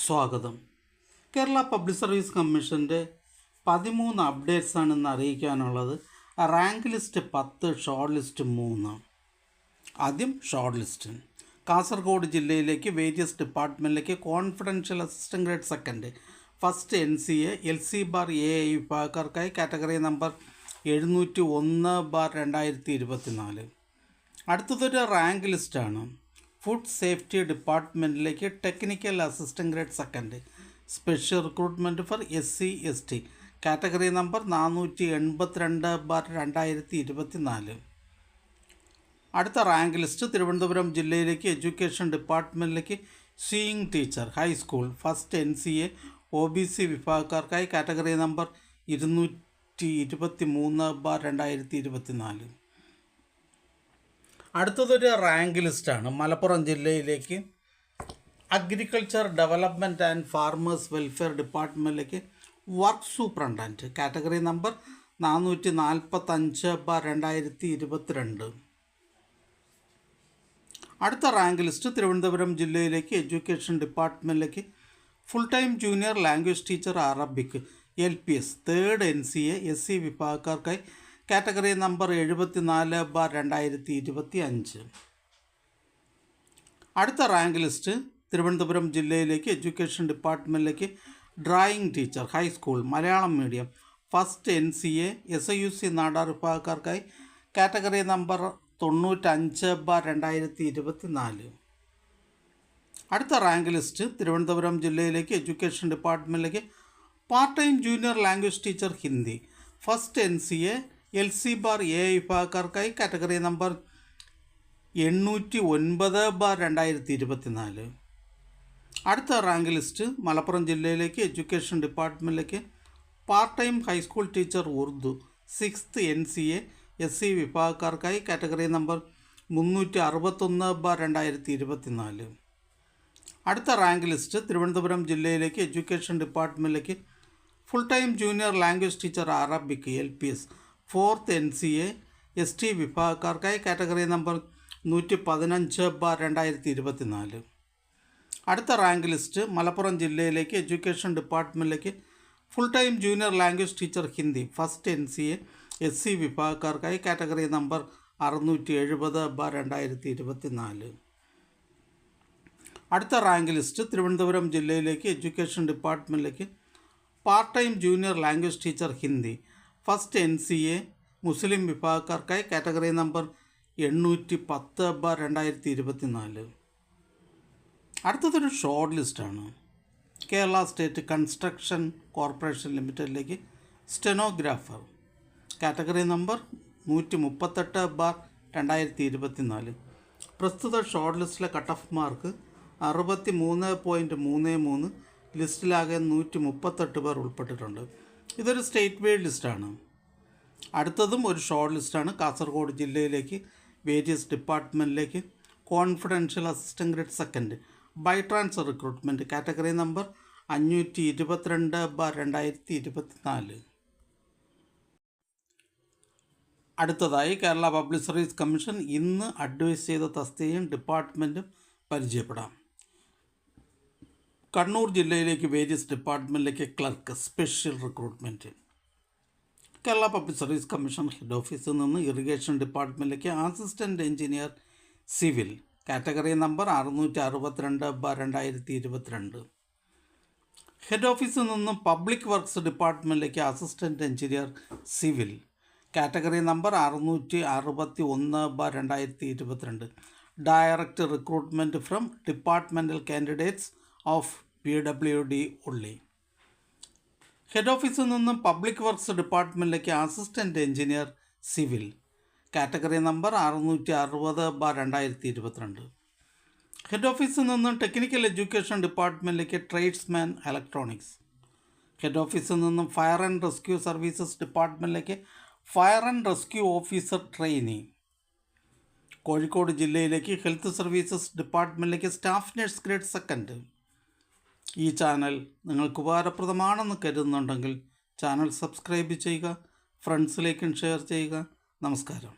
സ്വാഗതം. Kerala public service കമ്മീഷൻ്റെ 13 അപ്ഡേറ്റ്സാണ് ഇന്ന് അറിയിക്കാനുള്ളത്. Rank list 10, short list 3. ആദ്യം ഷോർട്ട് ലിസ്റ്റ്. കാസർഗോഡ് ജില്ലയിലേക്ക് വേരിയസ് ഡിപ്പാർട്ട്മെൻറ്റിലേക്ക് confidential assistant grade second first NCA LC bar AI വിഭാഗക്കാർക്കായി കാറ്റഗറി നമ്പർ 701/2024. അടുത്തതൊരു റാങ്ക് ലിസ്റ്റാണ്. ഫുഡ് സേഫ്റ്റി ഡിപ്പാർട്ട്മെൻറ്റിലേക്ക് technical assistant grade second special recruitment for SC ST category number 482/2024. അടുത്ത rank list Thiruvananthapuram ജില്ലയിലേക്ക് education ഡിപ്പാർട്ട്മെൻറ്റിലേക്ക് sewing teacher high school first NCA OBC വിഭാഗക്കാർക്കായി category number 223/2024. അടുത്തതൊരു rank ലിസ്റ്റാണ്. മലപ്പുറം ജില്ലയിലേക്ക് agriculture development and farmers welfare ഡിപ്പാർട്ട്മെൻറ്റിലേക്ക് വർക്ക് സൂപ്രണ്ടൻറ്റ് കാറ്റഗറി നമ്പർ 445/2022. അടുത്ത rank list Thiruvananthapuram ജില്ലയിലേക്ക് എഡ്യൂക്കേഷൻ ഡിപ്പാർട്ട്മെൻറ്റിലേക്ക് full time junior language teacher Arabic LPS third NCA SC വിഭാഗക്കാർക്കായി category number 74/2025. അടുത്ത റാങ്ക് ലിസ്റ്റ് തിരുവനന്തപുരം ജില്ലയിലേക്ക് എഡ്യൂക്കേഷൻ ഡിപ്പാർട്ട്മെൻറ്റിലേക്ക് drawing teacher high school Malayalam medium first NCA SIUC Nadar വിഭാഗക്കാർക്കായി category number 95/2024. അടുത്ത rank list Thiruvananthapuram ജില്ലയിലേക്ക് എഡ്യൂക്കേഷൻ ഡിപ്പാർട്ട്മെൻറ്റിലേക്ക് part time junior language teacher Hindi first NCA LC bar AI വിഭാഗക്കാർക്കായി category number 809/2024. അടുത്ത റാങ്ക് ലിസ്റ്റ് മലപ്പുറം ജില്ലയിലേക്ക് എഡ്യൂക്കേഷൻ ഡിപ്പാർട്ട്മെൻറ്റിലേക്ക് part time high school teacher Urdu sixth NCA SC വിഭാഗക്കാർക്കായി category number 361/2024. അടുത്ത റാങ്ക് ലിസ്റ്റ് തിരുവനന്തപുരം ജില്ലയിലേക്ക് എഡ്യൂക്കേഷൻ ഡിപ്പാർട്ട്മെൻറ്റിലേക്ക് full time junior language teacher Arabic LPS fourth NCA ST വിഭാഗക്കാർക്കായി category number 115/2024. അടുത്ത റാങ്ക് ലിസ്റ്റ് മലപ്പുറം ജില്ലയിലേക്ക് എഡ്യൂക്കേഷൻ ഡിപ്പാർട്ട്മെൻറ്റിലേക്ക് full time junior language teacher Hindi first NCA SC വിഭാഗക്കാർക്കായി category number 670/2024. അടുത്ത റാങ്ക് ലിസ്റ്റ് തിരുവനന്തപുരം ജില്ലയിലേക്ക് എഡ്യൂക്കേഷൻ ഡിപ്പാർട്ട്മെൻറ്റിലേക്ക് part time junior language teacher Hindi first NCA Muslim വിഭാഗക്കാർക്കായി category number 810/2024. അടുത്തതൊരു ഷോർട്ട് ലിസ്റ്റാണ്. കേരള സ്റ്റേറ്റ് കൺസ്ട്രക്ഷൻ കോർപ്പറേഷൻ ലിമിറ്റഡിലേക്ക് സ്റ്റെനോഗ്രാഫർ കാറ്റഗറി നമ്പർ 138/2024. പ്രസ്തുത ഷോർട്ട് ലിസ്റ്റിലെ കട്ട് ഓഫ് മാർക്ക് 63.33. ലിസ്റ്റിലാകെ 138 പേർ ഉൾപ്പെട്ടിട്ടുണ്ട്. ഇതൊരു സ്റ്റേറ്റ് വൈഡ് ലിസ്റ്റാണ്. അടുത്തതും ഒരു ഷോർട്ട് ലിസ്റ്റാണ്. കാസർഗോഡ് ജില്ലയിലേക്ക് വേരിയസ് ഡിപ്പാർട്ട്മെൻറ്റിലേക്ക് confidential assistant grade second by transfer recruitment category number 522/2024. അടുത്തതായി കേരള പബ്ലിക് സർവീസ് കമ്മീഷൻ ഇന്ന് അഡ്വൈസ് ചെയ്ത തസ്തികയും ഡിപ്പാർട്ട്മെൻറ്റും പരിചയപ്പെടാം. കണ്ണൂർ ജില്ലയിലേക്ക് വേരിയസ് ഡിപ്പാർട്ട്മെൻറ്റിലേക്ക് clerk special recruitment. Kerala public service commission head ഓഫീസിൽ നിന്ന് ഇറിഗേഷൻ ഡിപ്പാർട്ട്മെൻറ്റിലേക്ക് assistant engineer civil category number 662/2022. Head ഓഫീസിൽ നിന്നും പബ്ലിക് വർക്ക്സ് ഡിപ്പാർട്ട്മെൻറ്റിലേക്ക് assistant engineer civil category number 661/2022. Direct recruitment from departmental candidates of PWD ഉള്ളി. ഹെഡ് ഓഫീസിൽ നിന്നും പബ്ലിക് വർക്ക്സ് ഡിപ്പാർട്ട്മെൻറ്റിലേക്ക് assistant engineer civil category number 660/2022. Head ഓഫീസിൽ നിന്നും ടെക്നിക്കൽ എഡ്യൂക്കേഷൻ ഡിപ്പാർട്ട്മെൻറ്റിലേക്ക് ട്രേഡ്സ്മാൻ ഇലക്ട്രോണിക്സ്. ഹെഡ് ഓഫീസിൽ നിന്നും ഫയർ ആൻഡ് റെസ്ക്യൂ സർവീസസ് ഡിപ്പാർട്ട്മെൻറ്റിലേക്ക് fire and rescue officer trainee. Kozhikode ജില്ലയിലേക്ക് ഹെൽത്ത് സർവീസസ് ഡിപ്പാർട്ട്മെൻറ്റിലേക്ക് സ്റ്റാഫ് നഴ്സ് ഗ്രേഡ് സെക്കൻഡ്. ഈ ചാനൽ നിങ്ങൾക്ക് ഉപകാരപ്രദമാണെന്ന് കരുതുന്നുണ്ടെങ്കിൽ ചാനൽ സബ്സ്ക്രൈബ് ചെയ്യുക, ഫ്രണ്ട്സിലേക്കും ഷെയർ ചെയ്യുക. നമസ്കാരം.